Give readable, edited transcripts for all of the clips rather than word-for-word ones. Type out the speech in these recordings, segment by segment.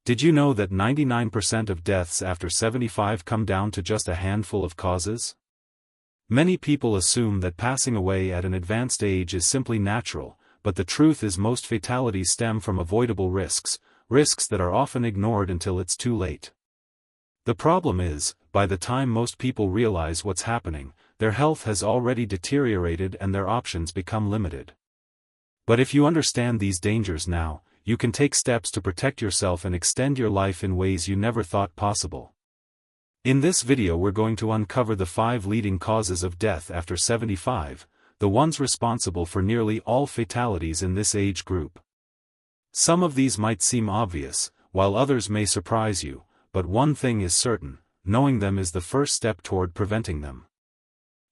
Did you know that 99% of deaths after 75 come down to just a handful of causes? Many people assume that passing away at an advanced age is simply natural, but the truth is most fatalities stem from avoidable risks that are often ignored until it's too late. The problem is, by the time most people realize what's happening, their health has already deteriorated and their options become limited. But if you understand these dangers now, you can take steps to protect yourself and extend your life in ways you never thought possible. In this video we're going to uncover the 5 leading causes of death after 75, the ones responsible for nearly all fatalities in this age group. Some of these might seem obvious, while others may surprise you, but one thing is certain: knowing them is the first step toward preventing them.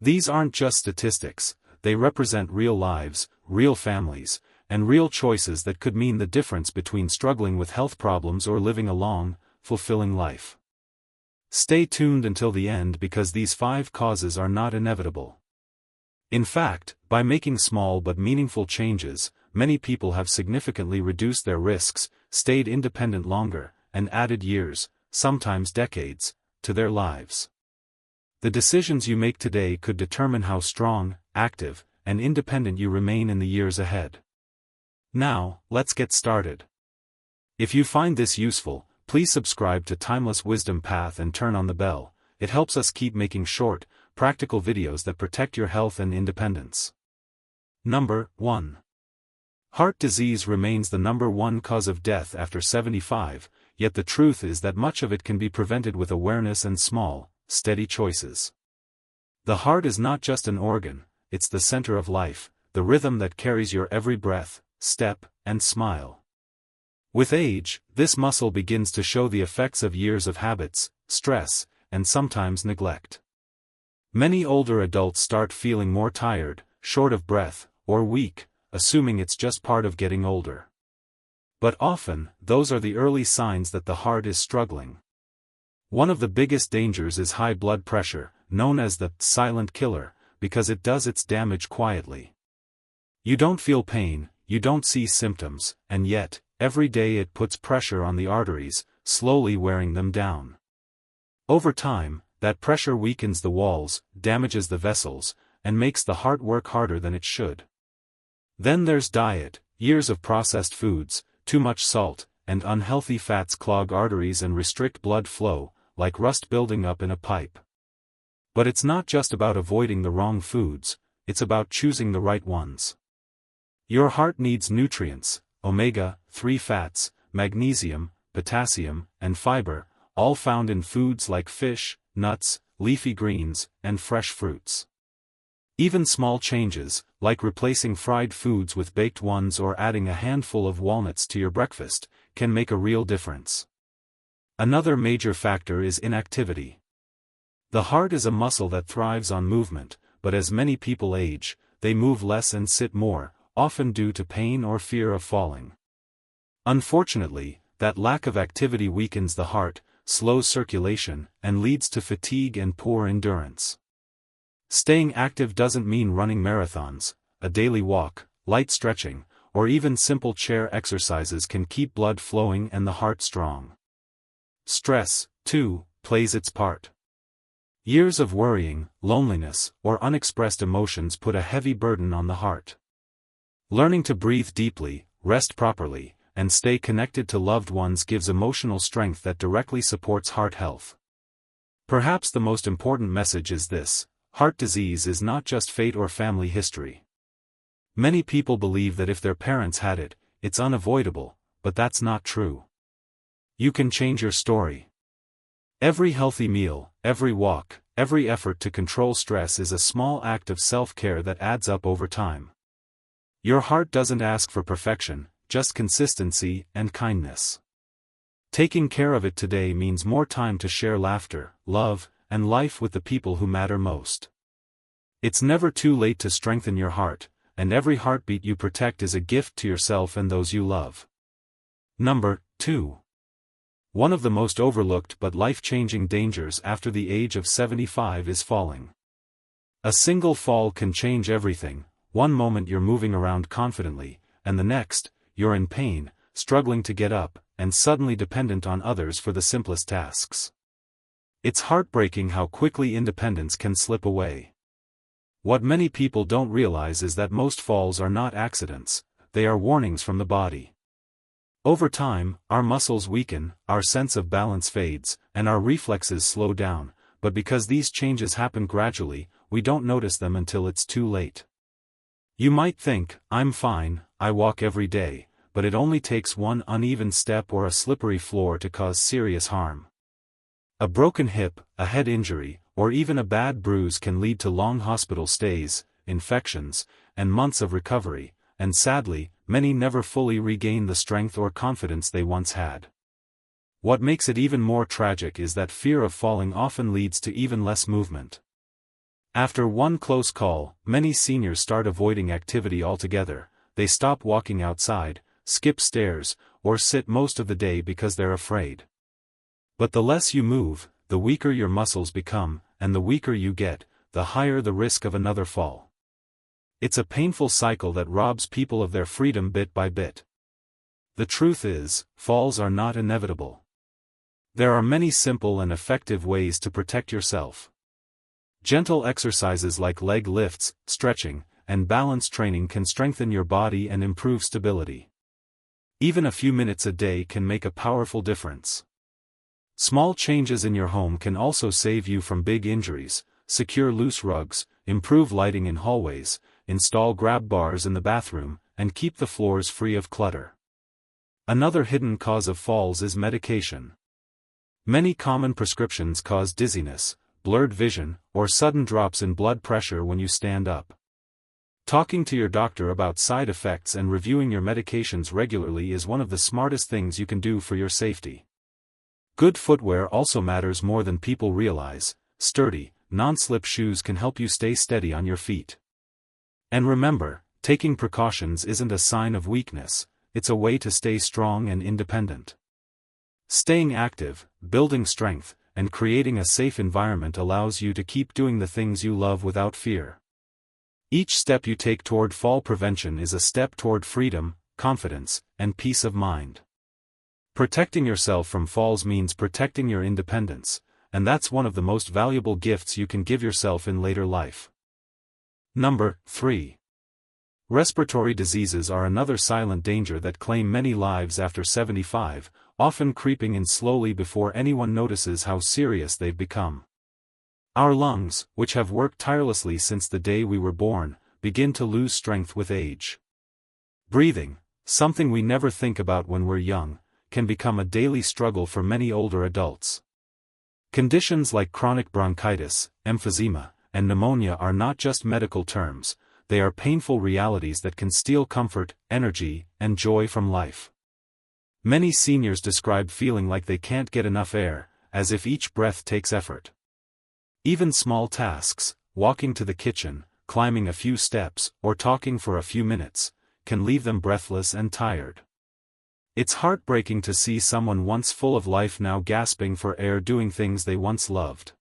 These aren't just statistics, they represent real lives, real families, and real choices that could mean the difference between struggling with health problems or living a long, fulfilling life. Stay tuned until the end because these 5 causes are not inevitable. In fact, by making small but meaningful changes, many people have significantly reduced their risks, stayed independent longer, and added years, sometimes decades, to their lives. The decisions you make today could determine how strong, active, and independent you remain in the years ahead. Now, let's get started. If you find this useful, please subscribe to Timeless Wisdom Path and turn on the bell. It helps us keep making short, practical videos that protect your health and independence. Number 1. Heart disease remains the number 1 cause of death after 75, yet the truth is that much of it can be prevented with awareness and small, steady choices. The heart is not just an organ, it's the center of life, the rhythm that carries your every breath, step, and smile. With age, this muscle begins to show the effects of years of habits, stress, and sometimes neglect. Many older adults start feeling more tired, short of breath, or weak, assuming it's just part of getting older. But often, those are the early signs that the heart is struggling. One of the biggest dangers is high blood pressure, known as the silent killer, because it does its damage quietly. You don't feel pain, you don't see symptoms, and yet, every day it puts pressure on the arteries, slowly wearing them down. Over time, that pressure weakens the walls, damages the vessels, and makes the heart work harder than it should. Then there's diet. Years of processed foods, too much salt, and unhealthy fats clog arteries and restrict blood flow, like rust building up in a pipe. But it's not just about avoiding the wrong foods, it's about choosing the right ones. Your heart needs nutrients, omega-3 fats, magnesium, potassium, and fiber, all found in foods like fish, nuts, leafy greens, and fresh fruits. Even small changes, like replacing fried foods with baked ones or adding a handful of walnuts to your breakfast, can make a real difference. Another major factor is inactivity. The heart is a muscle that thrives on movement, but as many people age, they move less and sit more, often due to pain or fear of falling. Unfortunately, that lack of activity weakens the heart, slows circulation, and leads to fatigue and poor endurance. Staying active doesn't mean running marathons. A daily walk, light stretching, or even simple chair exercises can keep blood flowing and the heart strong. Stress, too, plays its part. Years of worrying, loneliness, or unexpressed emotions put a heavy burden on the heart. Learning to breathe deeply, rest properly, and stay connected to loved ones gives emotional strength that directly supports heart health. Perhaps the most important message is this: heart disease is not just fate or family history. Many people believe that if their parents had it, it's unavoidable, but that's not true. You can change your story. Every healthy meal, every walk, every effort to control stress is a small act of self-care that adds up over time. Your heart doesn't ask for perfection, just consistency and kindness. Taking care of it today means more time to share laughter, love, and life with the people who matter most. It's never too late to strengthen your heart, and every heartbeat you protect is a gift to yourself and those you love. Number 2. One of the most overlooked but life-changing dangers after the age of 75 is falling. A single fall can change everything. One moment you're moving around confidently, and the next, you're in pain, struggling to get up, and suddenly dependent on others for the simplest tasks. It's heartbreaking how quickly independence can slip away. What many people don't realize is that most falls are not accidents, they are warnings from the body. Over time, our muscles weaken, our sense of balance fades, and our reflexes slow down, but because these changes happen gradually, we don't notice them until it's too late. You might think, I'm fine, I walk every day, but it only takes one uneven step or a slippery floor to cause serious harm. A broken hip, a head injury, or even a bad bruise can lead to long hospital stays, infections, and months of recovery, and sadly, many never fully regain the strength or confidence they once had. What makes it even more tragic is that fear of falling often leads to even less movement. After one close call, many seniors start avoiding activity altogether. They stop walking outside, skip stairs, or sit most of the day because they're afraid. But the less you move, the weaker your muscles become, and the weaker you get, the higher the risk of another fall. It's a painful cycle that robs people of their freedom bit by bit. The truth is, falls are not inevitable. There are many simple and effective ways to protect yourself. Gentle exercises like leg lifts, stretching, and balance training can strengthen your body and improve stability. Even a few minutes a day can make a powerful difference. Small changes in your home can also save you from big injuries. Secure loose rugs, improve lighting in hallways, install grab bars in the bathroom, and keep the floors free of clutter. Another hidden cause of falls is medication. Many common prescriptions cause dizziness, blurred vision, or sudden drops in blood pressure when you stand up. Talking to your doctor about side effects and reviewing your medications regularly is one of the smartest things you can do for your safety. Good footwear also matters more than people realize. Sturdy, non-slip shoes can help you stay steady on your feet. And remember, taking precautions isn't a sign of weakness, it's a way to stay strong and independent. Staying active, building strength, and creating a safe environment allows you to keep doing the things you love without fear. Each step you take toward fall prevention is a step toward freedom, confidence, and peace of mind. Protecting yourself from falls means protecting your independence, and that's one of the most valuable gifts you can give yourself in later life. Number 3. Respiratory diseases are another silent danger that claim many lives after 75, often creeping in slowly before anyone notices how serious they've become. Our lungs, which have worked tirelessly since the day we were born, begin to lose strength with age. Breathing, something we never think about when we're young, can become a daily struggle for many older adults. Conditions like chronic bronchitis, emphysema, and pneumonia are not just medical terms, they are painful realities that can steal comfort, energy, and joy from life. Many seniors describe feeling like they can't get enough air, as if each breath takes effort. Even small tasks, walking to the kitchen, climbing a few steps, or talking for a few minutes, can leave them breathless and tired. It's heartbreaking to see someone once full of life now gasping for air doing things they once loved.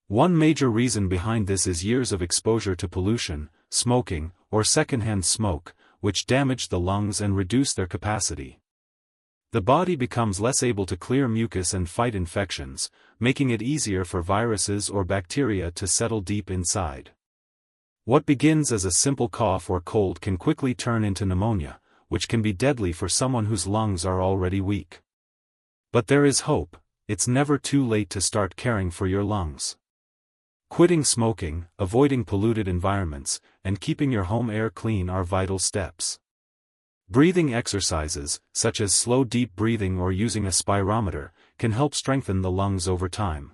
One major reason behind this is years of exposure to pollution, smoking, or secondhand smoke, which damage the lungs and reduce their capacity. The body becomes less able to clear mucus and fight infections, making it easier for viruses or bacteria to settle deep inside. What begins as a simple cough or cold can quickly turn into pneumonia, which can be deadly for someone whose lungs are already weak. But there is hope. It's never too late to start caring for your lungs. Quitting smoking, avoiding polluted environments, and keeping your home air clean are vital steps. Breathing exercises, such as slow deep breathing or using a spirometer, can help strengthen the lungs over time.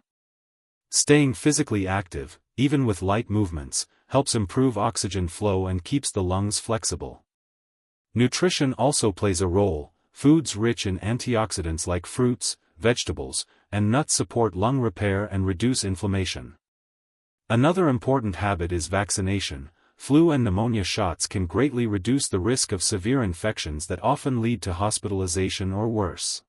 Staying physically active, even with light movements, helps improve oxygen flow and keeps the lungs flexible. Nutrition also plays a role. Foods rich in antioxidants like fruits, vegetables, and nuts support lung repair and reduce inflammation. Another important habit is vaccination. Flu and pneumonia shots can greatly reduce the risk of severe infections that often lead to hospitalization or worse.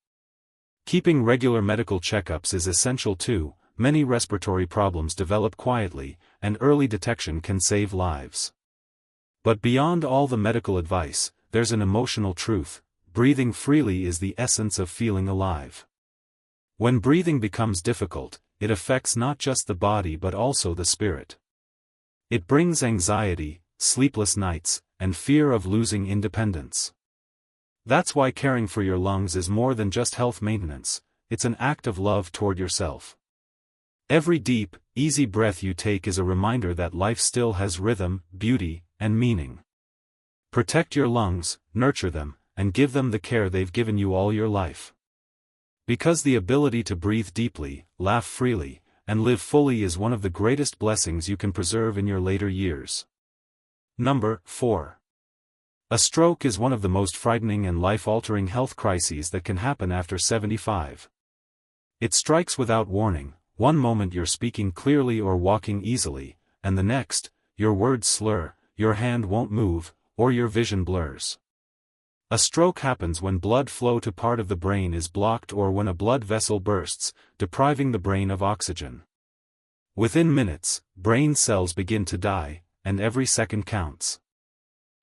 Keeping regular medical checkups is essential too. Many respiratory problems develop quietly, and early detection can save lives. But beyond all the medical advice, there's an emotional truth. breathing freely is the essence of feeling alive. When breathing becomes difficult, it affects not just the body but also the spirit. It brings anxiety, sleepless nights, and fear of losing independence. That's why caring for your lungs is more than just health maintenance, it's an act of love toward yourself. Every deep, easy breath you take is a reminder that life still has rhythm, beauty, and meaning. Protect your lungs, nurture them, and give them the care they've given you all your life. Because the ability to breathe deeply, laugh freely, and live fully is one of the greatest blessings you can preserve in your later years. Number 4. A stroke is one of the most frightening and life-altering health crises that can happen after 75. It strikes without warning. One moment you're speaking clearly or walking easily, and the next, your words slur, your hand won't move, or your vision blurs. A stroke happens when blood flow to part of the brain is blocked or when a blood vessel bursts, depriving the brain of oxygen. Within minutes, brain cells begin to die, and every second counts.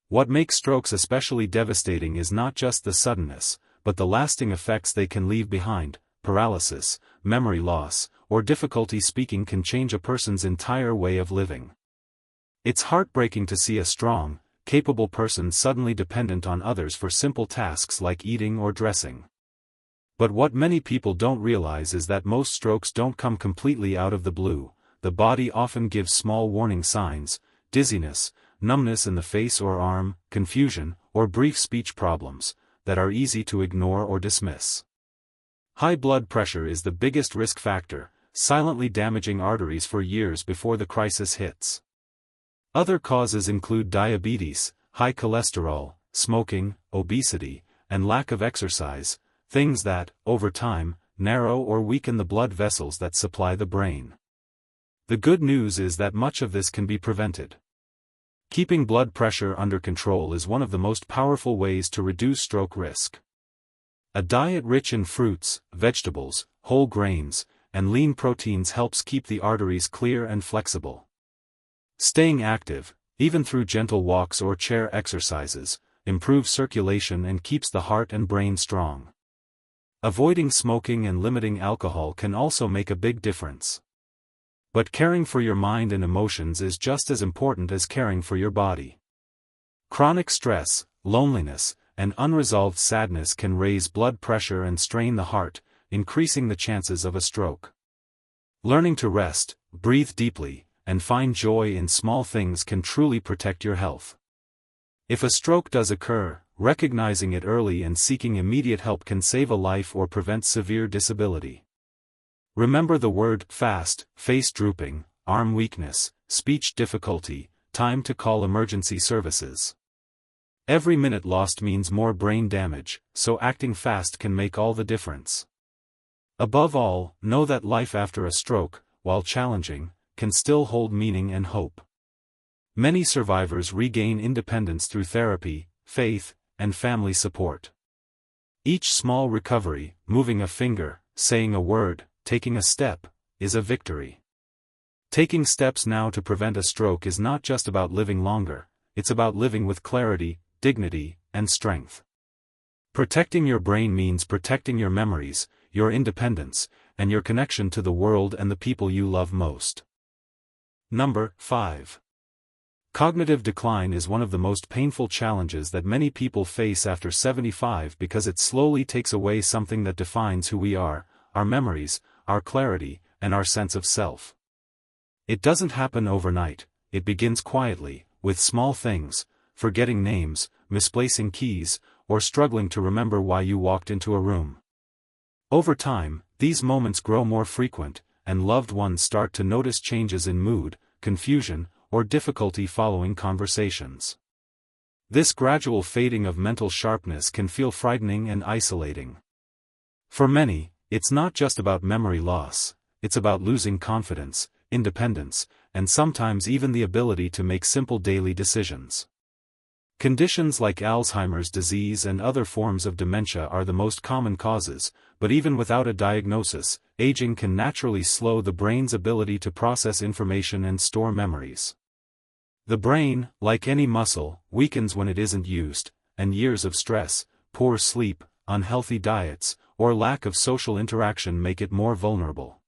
What makes strokes especially devastating is not just the suddenness, but the lasting effects they can leave behind. Paralysis, memory loss, or difficulty speaking can change a person's entire way of living. It's heartbreaking to see a strong, capable person suddenly dependent on others for simple tasks like eating or dressing. But what many people don't realize is that most strokes don't come completely out of the blue. The body often gives small warning signs: dizziness, numbness in the face or arm, confusion, or brief speech problems, that are easy to ignore or dismiss. High blood pressure is the biggest risk factor, silently damaging arteries for years before the crisis hits. Other causes include diabetes, high cholesterol, smoking, obesity, and lack of exercise, things that, over time, narrow or weaken the blood vessels that supply the brain. The good news is that much of this can be prevented. Keeping blood pressure under control is one of the most powerful ways to reduce stroke risk. A diet rich in fruits, vegetables, whole grains, and lean proteins helps keep the arteries clear and flexible. Staying active, even through gentle walks or chair exercises, improves circulation and keeps the heart and brain strong. Avoiding smoking and limiting alcohol can also make a big difference. But caring for your mind and emotions is just as important as caring for your body. Chronic stress, loneliness, and unresolved sadness can raise blood pressure and strain the heart, increasing the chances of a stroke. Learning to rest, breathe deeply, and find joy in small things can truly protect your health. If a stroke does occur, recognizing it early and seeking immediate help can save a life or prevent severe disability. Remember the word fast: face drooping, arm weakness, speech difficulty, time to call emergency services. Every minute lost means more brain damage, so acting fast can make all the difference. Above all, know that life after a stroke, while challenging, can still hold meaning and hope. Many survivors regain independence through therapy, faith, and family support. Each small recovery, moving a finger, saying a word, taking a step, is a victory. Taking steps now to prevent a stroke is not just about living longer, it's about living with clarity, dignity, and strength. Protecting your brain means protecting your memories, your independence, and your connection to the world and the people you love most. Number 5. Cognitive decline is one of the most painful challenges that many people face after 75 because it slowly takes away something that defines who we are: our memories, our clarity, and our sense of self. It doesn't happen overnight, it begins quietly, with small things: forgetting names, misplacing keys, or struggling to remember why you walked into a room. Over time, these moments grow more frequent, and loved ones start to notice changes in mood, confusion, or difficulty following conversations. This gradual fading of mental sharpness can feel frightening and isolating. For many, it's not just about memory loss, it's about losing confidence, independence, and sometimes even the ability to make simple daily decisions. Conditions like Alzheimer's disease and other forms of dementia are the most common causes, but even without a diagnosis, aging can naturally slow the brain's ability to process information and store memories. The brain, like any muscle, weakens when it isn't used, and years of stress, poor sleep, unhealthy diets, or lack of social interaction make it more vulnerable.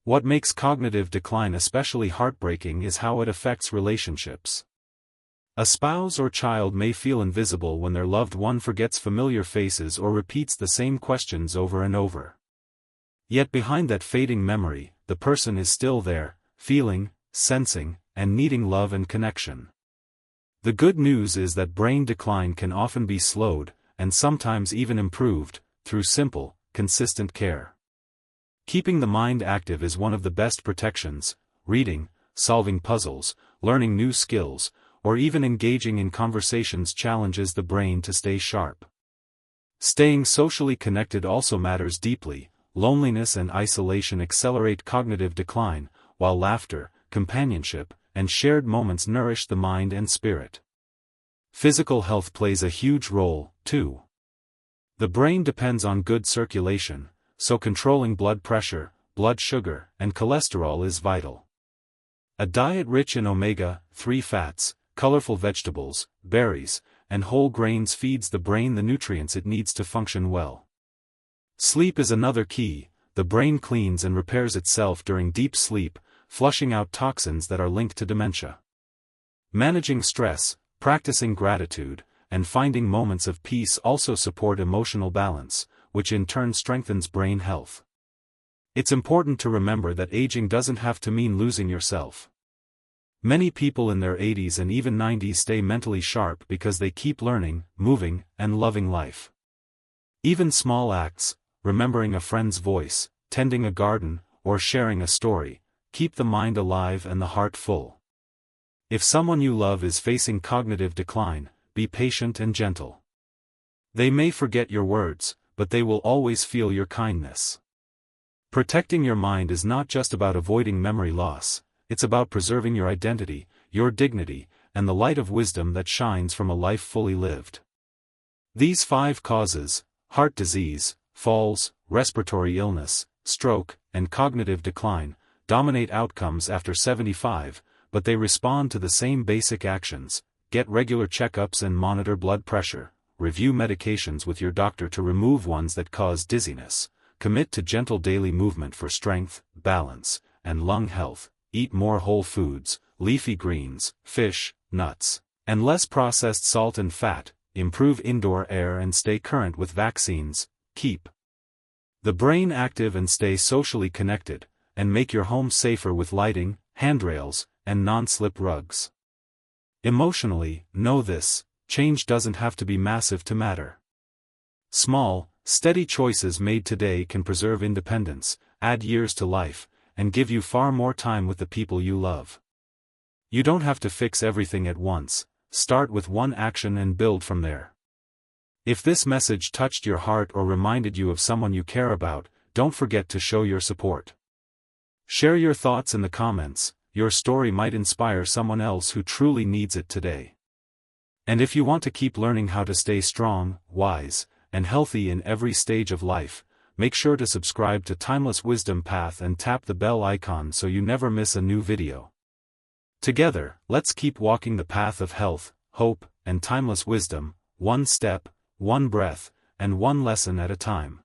What makes cognitive decline especially heartbreaking is how it affects relationships. A spouse or child may feel invisible when their loved one forgets familiar faces or repeats the same questions over and over. Yet behind that fading memory, the person is still there, feeling, sensing, and needing love and connection. The good news is that brain decline can often be slowed, and sometimes even improved, through simple, consistent care. Keeping the mind active is one of the best protections. Reading, solving puzzles, learning new skills, or even engaging in conversations challenges the brain to stay sharp. Staying socially connected also matters deeply. Loneliness and isolation accelerate cognitive decline, while laughter, companionship, and shared moments nourish the mind and spirit. Physical health plays a huge role, too. The brain depends on good circulation, so controlling blood pressure, blood sugar, and cholesterol is vital. A diet rich in omega-3 fats, colorful vegetables, berries, and whole grains feeds the brain the nutrients it needs to function well. Sleep is another key. The brain cleans and repairs itself during deep sleep, flushing out toxins that are linked to dementia. Managing stress, practicing gratitude, and finding moments of peace also support emotional balance, which in turn strengthens brain health. It's important to remember that aging doesn't have to mean losing yourself. Many people in their 80s and even 90s stay mentally sharp because they keep learning, moving, and loving life. Even small acts, remembering a friend's voice, tending a garden, or sharing a story, keep the mind alive and the heart full. If someone you love is facing cognitive decline, be patient and gentle. They may forget your words, but they will always feel your kindness. Protecting your mind is not just about avoiding memory loss, it's about preserving your identity, your dignity, and the light of wisdom that shines from a life fully lived. These 5 causes, heart disease, falls, respiratory illness, stroke, and cognitive decline, dominate outcomes after 75, but they respond to the same basic actions: get regular checkups and monitor blood pressure, review medications with your doctor to remove ones that cause dizziness, commit to gentle daily movement for strength, balance, and lung health, eat more whole foods, leafy greens, fish, nuts, and less processed salt and fat, improve indoor air and stay current with vaccines. Keep the brain active and stay socially connected, and make your home safer with lighting, handrails, and non-slip rugs. Emotionally, know this: change doesn't have to be massive to matter. Small, steady choices made today can preserve independence, add years to life, and give you far more time with the people you love. You don't have to fix everything at once. Start with one action and build from there. If this message touched your heart or reminded you of someone you care about, don't forget to show your support. Share your thoughts in the comments. Your story might inspire someone else who truly needs it today. And if you want to keep learning how to stay strong, wise, and healthy in every stage of life, make sure to subscribe to Timeless Wisdom Path and tap the bell icon so you never miss a new video. Together, let's keep walking the path of health, hope, and timeless wisdom, one step, one breath, and one lesson at a time.